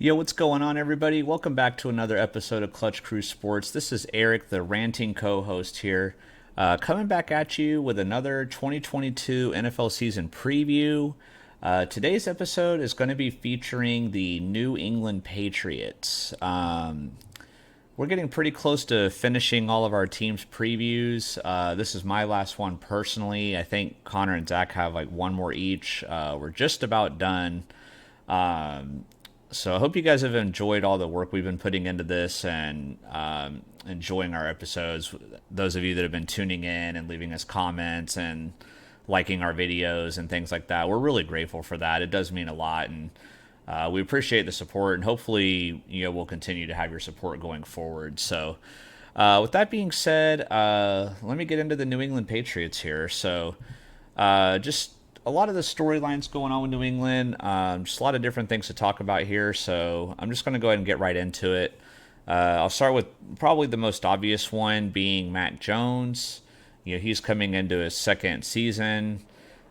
Yo, what's going on, everybody? Welcome back to another episode of Clutch Crew Sports. This is Eric, the ranting co host here, coming back at you with another 2022 NFL season preview. Today's episode is going to be featuring the New England Patriots. We're getting pretty close to finishing all of our team's previews. This is my last one personally. I think Connor and Zach have like one more each. We're just about done. So I hope you guys have enjoyed all the work we've been putting into this and enjoying our episodes. Those of you that have been tuning in and leaving us comments and liking our videos and things like that, we're really grateful for that. It does mean a lot, and we appreciate the support. And hopefully, we'll continue to have your support going forward. So, with that being said, let me get into the New England Patriots here. So, just a lot of the storylines going on with New England. Just a lot of different things to talk about here. So I'm just going to go ahead and get right into it. I'll start with probably the most obvious one being Mac Jones. He's coming into his second season.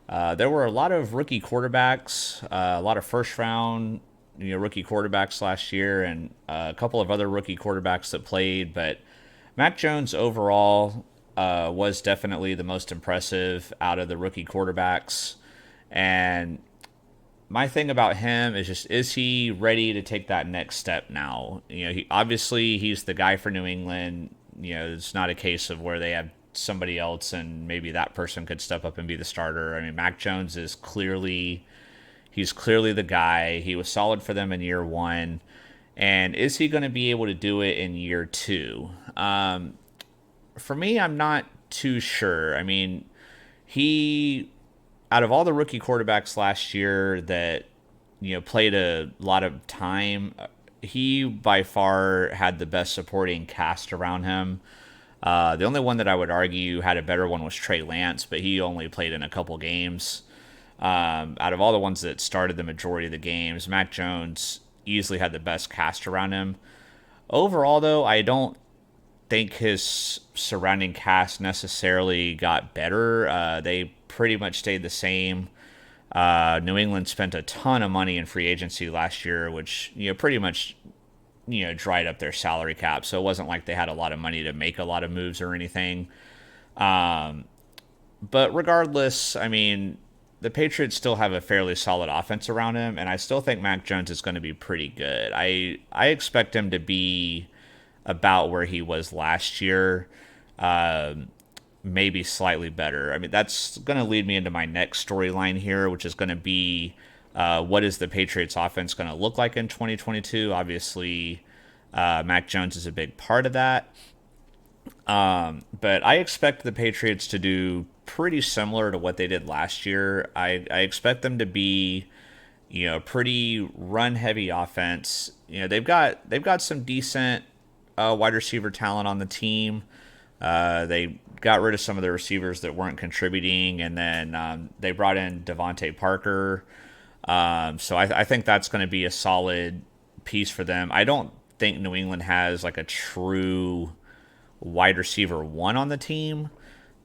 There were a lot of rookie quarterbacks, a lot of first round, rookie quarterbacks last year, and a couple of other rookie quarterbacks that played. But Mac Jones overall was definitely the most impressive out of the rookie quarterbacks. And my thing about him is just, is he ready to take that next step now? He's the guy for New England. It's not a case of where they have somebody else and maybe that person could step up and be the starter. I mean, Mac Jones is he's clearly the guy. He was solid for them in year one. And is he going to be able to do it in year two? For me, I'm not too sure. I mean, out of all the rookie quarterbacks last year that played a lot of time, he by far had the best supporting cast around him. The only one that I would argue had a better one was Trey Lance, but he only played in a couple games. Out of all the ones that started the majority of the games, Mac Jones easily had the best cast around him. Overall, though, I don't think his surrounding cast necessarily got better. They pretty much stayed the same. New England spent a ton of money in free agency last year, which pretty much dried up their salary cap. So it wasn't like they had a lot of money to make a lot of moves or anything. But regardless, I mean, the Patriots still have a fairly solid offense around him, and I still think Mac Jones is going to be pretty good. I expect him to be about where he was last year, maybe slightly better. I mean, that's going to lead me into my next storyline here, which is going to be what is the Patriots offense going to look like in 2022? Obviously, Mac Jones is a big part of that. But I expect the Patriots to do pretty similar to what they did last year. I expect them to be, pretty run heavy offense. They've got some decent wide receiver talent on the team. They got rid of some of the receivers that weren't contributing, and then they brought in Devontae Parker. So I think that's going to be a solid piece for them. I don't think New England has like a true wide receiver one on the team,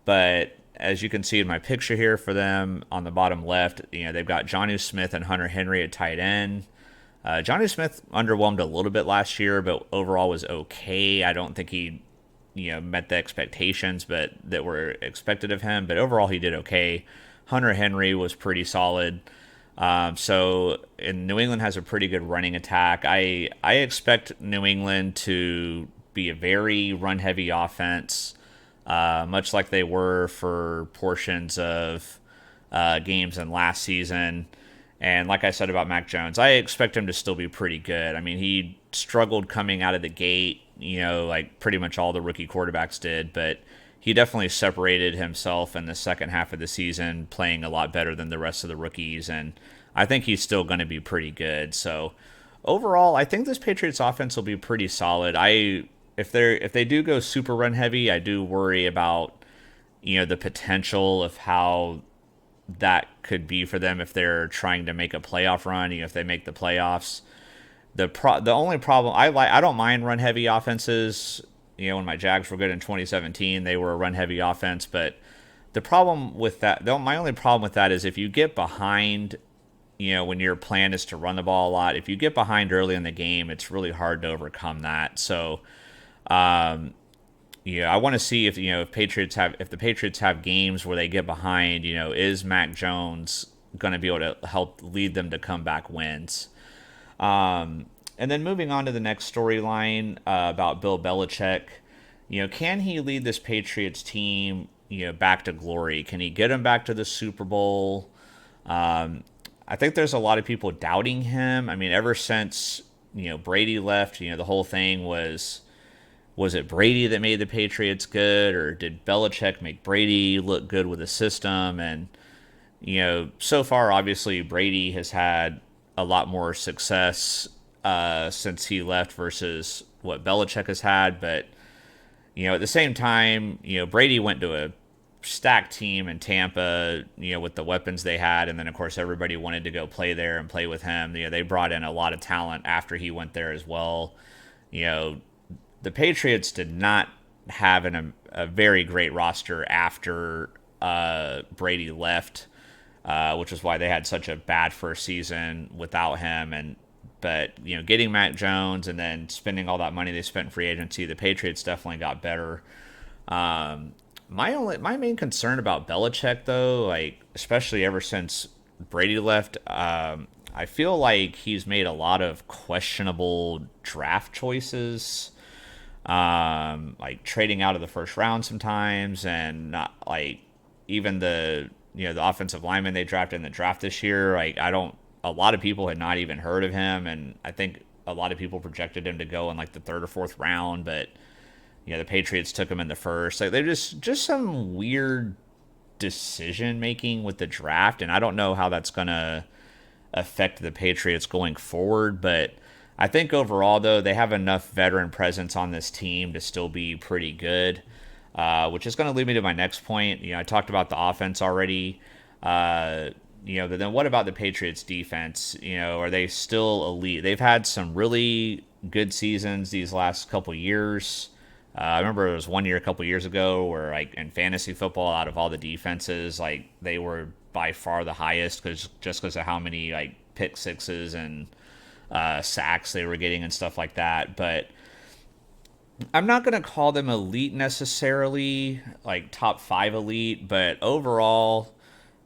but as you can see in my picture here for them on the bottom left, they've got Jonnu Smith and Hunter Henry at tight end. Jonnu Smith underwhelmed a little bit last year, but overall was okay. I don't think he, met the expectations that were expected of him, but overall he did okay. Hunter Henry was pretty solid. And New England has a pretty good running attack. I expect New England to be a very run-heavy offense, much like they were for portions of games in last season. And like I said about Mac Jones, I expect him to still be pretty good. I mean, he struggled coming out of the gate, like pretty much all the rookie quarterbacks did, but he definitely separated himself in the second half of the season, playing a lot better than the rest of the rookies, and I think he's still going to be pretty good. So overall, I think this Patriots offense will be pretty solid. If they do go super run heavy, I do worry about the potential of how that could be for them if they're trying to make a playoff run. If they make the playoffs, the only problem I don't mind run heavy offenses. When my Jags were good in 2017, they were a run heavy offense. But the problem with that, my only problem with that is if you get behind, when your plan is to run the ball a lot, if you get behind early in the game, it's really hard to overcome that. So, I want to see if the Patriots have games where they get behind. Is Mac Jones going to be able to help lead them to comeback wins? And then moving on to the next storyline about Bill Belichick. Can he lead this Patriots team, back to glory? Can he get them back to the Super Bowl? I think there's a lot of people doubting him. I mean, ever since Brady left, the whole thing was it Brady that made the Patriots good, or did Belichick make Brady look good with the system? And so far, obviously, Brady has had a lot more success since he left versus what Belichick has had. But at the same time, Brady went to a stacked team in Tampa, with the weapons they had, and then of course everybody wanted to go play there and play with him. They brought in a lot of talent after he went there as well. The Patriots did not have a very great roster after Brady left, which is why they had such a bad first season without him. But getting Mac Jones and then spending all that money they spent in free agency, the Patriots definitely got better. My main concern about Belichick, though, like especially ever since Brady left, I feel like he's made a lot of questionable draft choices, like trading out of the first round sometimes, and not like even the offensive lineman they drafted in the draft this year. Like a lot of people had not even heard of him, and I think a lot of people projected him to go in like the third or fourth round, but the Patriots took him in the first. Like they're just some weird decision making with the draft, and I don't know how that's gonna affect the Patriots going forward. But I think overall, though, they have enough veteran presence on this team to still be pretty good, which is going to lead me to my next point. I talked about the offense already. But then what about the Patriots defense? Are they still elite? They've had some really good seasons these last couple years. I remember there was one year a couple years ago where, like, in fantasy football, out of all the defenses, like, they were by far the highest because of how many, like, pick sixes and sacks they were getting and stuff like that. But I'm not going to call them elite necessarily, like top 5 elite, but overall,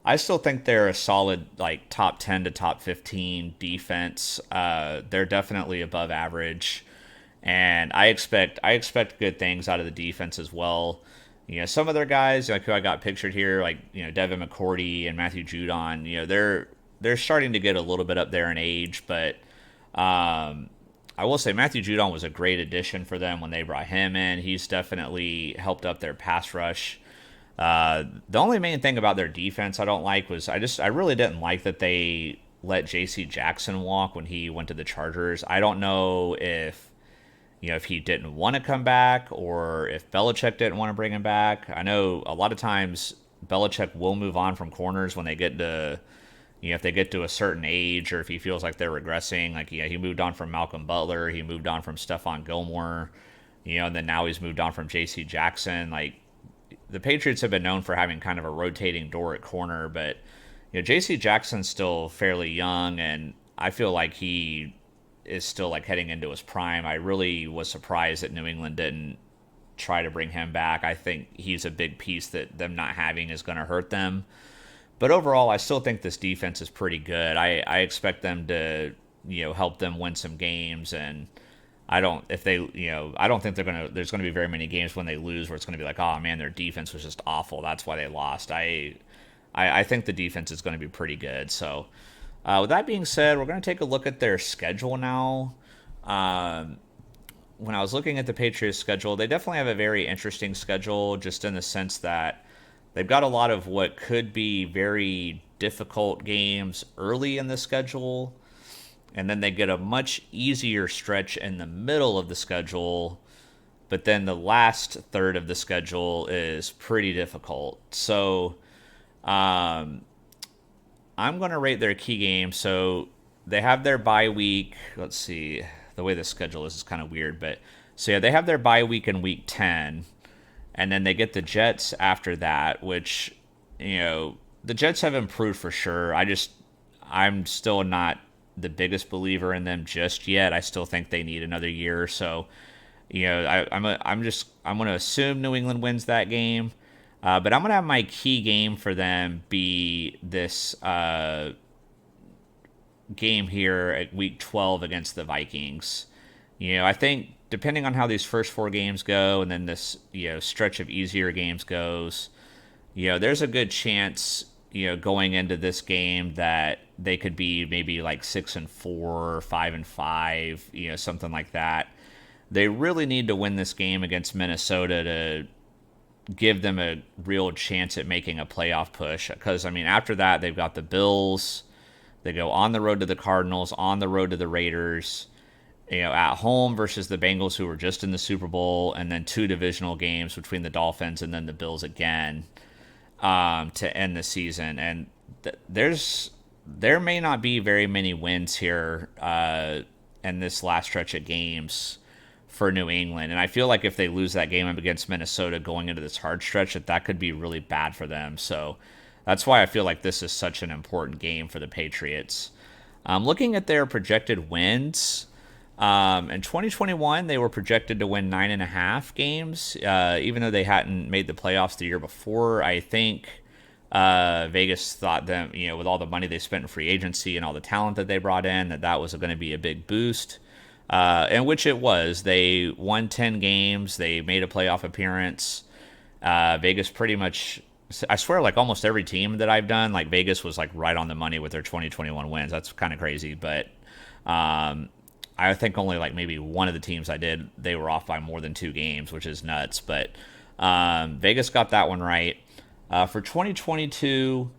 I still think they're a solid, like, top 10 to top 15 defense. They're definitely above average. And I expect good things out of the defense as well. Some of their guys, like who I got pictured here, like Devin McCourty and Matthew Judon, they're starting to get a little bit up there in age, but I will say Matthew Judon was a great addition for them when they brought him in. He's definitely helped up their pass rush. The only main thing about their defense I don't like was I really didn't like that they let J.C. Jackson walk when he went to the Chargers. I don't know if he didn't want to come back or if Belichick didn't want to bring him back. I know a lot of times Belichick will move on from corners when they get to, if they get to a certain age or if he feels like they're regressing. Like, he moved on from Malcolm Butler. He moved on from Stephon Gilmore, and then now he's moved on from J.C. Jackson. Like, the Patriots have been known for having kind of a rotating door at corner, but, J.C. Jackson's still fairly young, and I feel like he is still like heading into his prime. I really was surprised that New England didn't try to bring him back. I think he's a big piece that them not having is going to hurt them. But overall, I still think this defense is pretty good. I expect them to, help them win some games, and I don't think there's going to be very many games when they lose where it's going to be like, oh man, their defense was just awful, that's why they lost. I think the defense is going to be pretty good. So with that being said, we're going to take a look at their schedule now. When I was looking at the Patriots' schedule, they definitely have a very interesting schedule, just in the sense that they've got a lot of what could be very difficult games early in the schedule, and then they get a much easier stretch in the middle of the schedule, but then the last third of the schedule is pretty difficult. So, I'm going to rate their key games. So they have their bye week. Let's see. The way the schedule is kind of weird. But so, yeah, they have their bye week in week 10. And then they get the Jets after that, which, the Jets have improved for sure. I'm still not the biggest believer in them just yet. I still think they need another year or so. I'm going to assume New England wins that game, but I'm going to have my key game for them be this game here at Week 12 against the Vikings. I think depending on how these first four games go, and then this stretch of easier games goes, there's a good chance going into this game that they could be maybe like 6-4, 5-5, something like that. They really need to win this game against Minnesota to give them a real chance at making a playoff push. Because after that they've got the Bills. They go on the road to the Cardinals, on the road to the Raiders, at home versus the Bengals, who were just in the Super Bowl, and then two divisional games between the Dolphins and then the Bills again to end the season. And there may not be very many wins here in this last stretch of games for New England. And I feel like if they lose that game up against Minnesota going into this hard stretch, that could be really bad for them. So that's why I feel like this is such an important game for the Patriots. Looking at their projected wins, in 2021, they were projected to win 9.5 games, even though they hadn't made the playoffs the year before. I think Vegas thought them, with all the money they spent in free agency and all the talent that they brought in, that was going to be a big boost, and which it was. They won 10 games. They made a playoff appearance. Vegas pretty much, I swear, like almost every team that I've done, like Vegas was like right on the money with their 2021 wins. That's kind of crazy, but I think only like maybe one of the teams I did, they were off by more than 2 games, which is nuts. But Vegas got that one right. For 2022,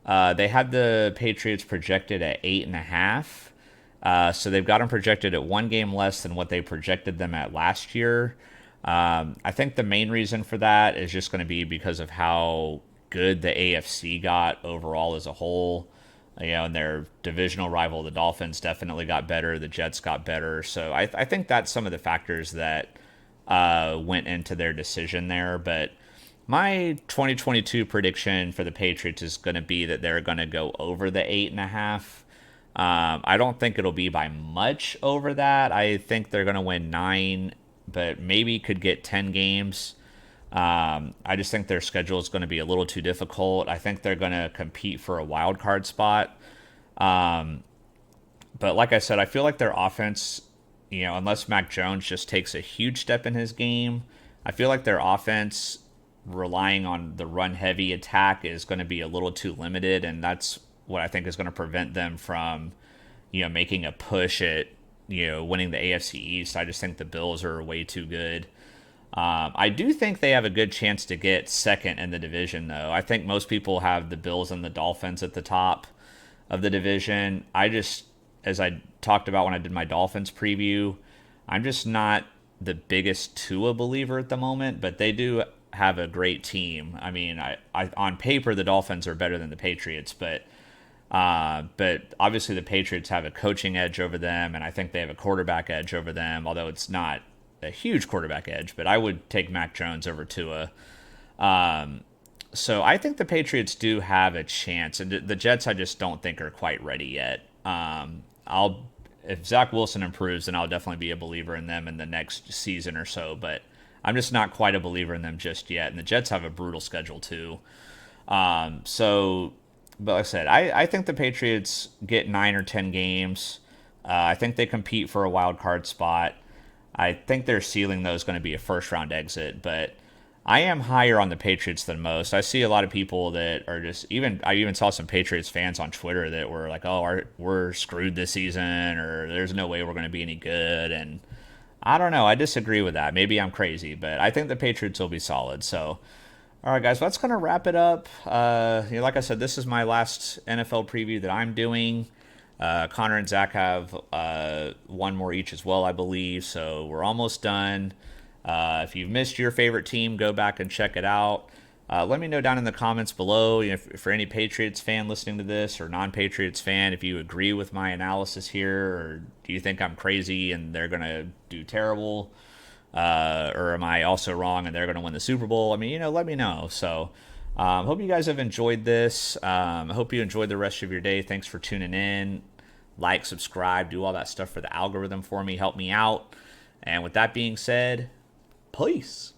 they had the Patriots projected at 8.5. So they've got them projected at 1 game less than what they projected them at last year. I think the main reason for that is just going to be because of how good the AFC got overall as a whole. And their divisional rival, the Dolphins, definitely got better. The Jets got better. So I think that's some of the factors that went into their decision there. But my 2022 prediction for the Patriots is going to be that they're going to go over the 8.5. I don't think it'll be by much over that. I think they're going to win 9, but maybe could get 10 games. I just think their schedule is going to be a little too difficult. I think they're going to compete for a wild card spot. But like I said, I feel like their offense, unless Mac Jones just takes a huge step in his game, I feel like their offense relying on the run heavy attack is going to be a little too limited. And that's what I think is going to prevent them from, making a push at, winning the AFC East. I just think the Bills are way too good. I do think they have a good chance to get second in the division, though. I think most people have the Bills and the Dolphins at the top of the division. As I talked about when I did my Dolphins preview, I'm just not the biggest Tua believer at the moment, but they do have a great team. I on paper, the Dolphins are better than the Patriots, but obviously the Patriots have a coaching edge over them, and I think they have a quarterback edge over them, although it's not a huge quarterback edge, but I would take Mac Jones over Tua. So I think the Patriots do have a chance, and the Jets I just don't think are quite ready yet. If Zach Wilson improves, then I'll definitely be a believer in them in the next season or so, but I'm just not quite a believer in them just yet. And the Jets have a brutal schedule too. But like I said, I think the Patriots get 9 or 10 games. I think they compete for a wild card spot. I think their ceiling, though, is going to be a first-round exit, but I am higher on the Patriots than most. I see a lot of people that are just I even saw some Patriots fans on Twitter that were like, "Oh, we're screwed this season," or "There's no way we're going to be any good." And I don't know. I disagree with that. Maybe I'm crazy, but I think the Patriots will be solid. So, all right, guys, that's going to wrap it up. Like I said, this is my last NFL preview that I'm doing. Connor and Zach have one more each as well, I believe. So we're almost done. If you've missed your favorite team, go back and check it out. Let me know down in the comments below, if for any Patriots fan listening to this or non-Patriots fan, if you agree with my analysis here, or do you think I'm crazy and they're going to do terrible, or am I also wrong and they're going to win the Super Bowl? Let me know. So Hope you guys have enjoyed this. I hope you enjoyed the rest of your day. Thanks for tuning in. Like, subscribe, do all that stuff for the algorithm for me. Help me out. And with that being said, peace.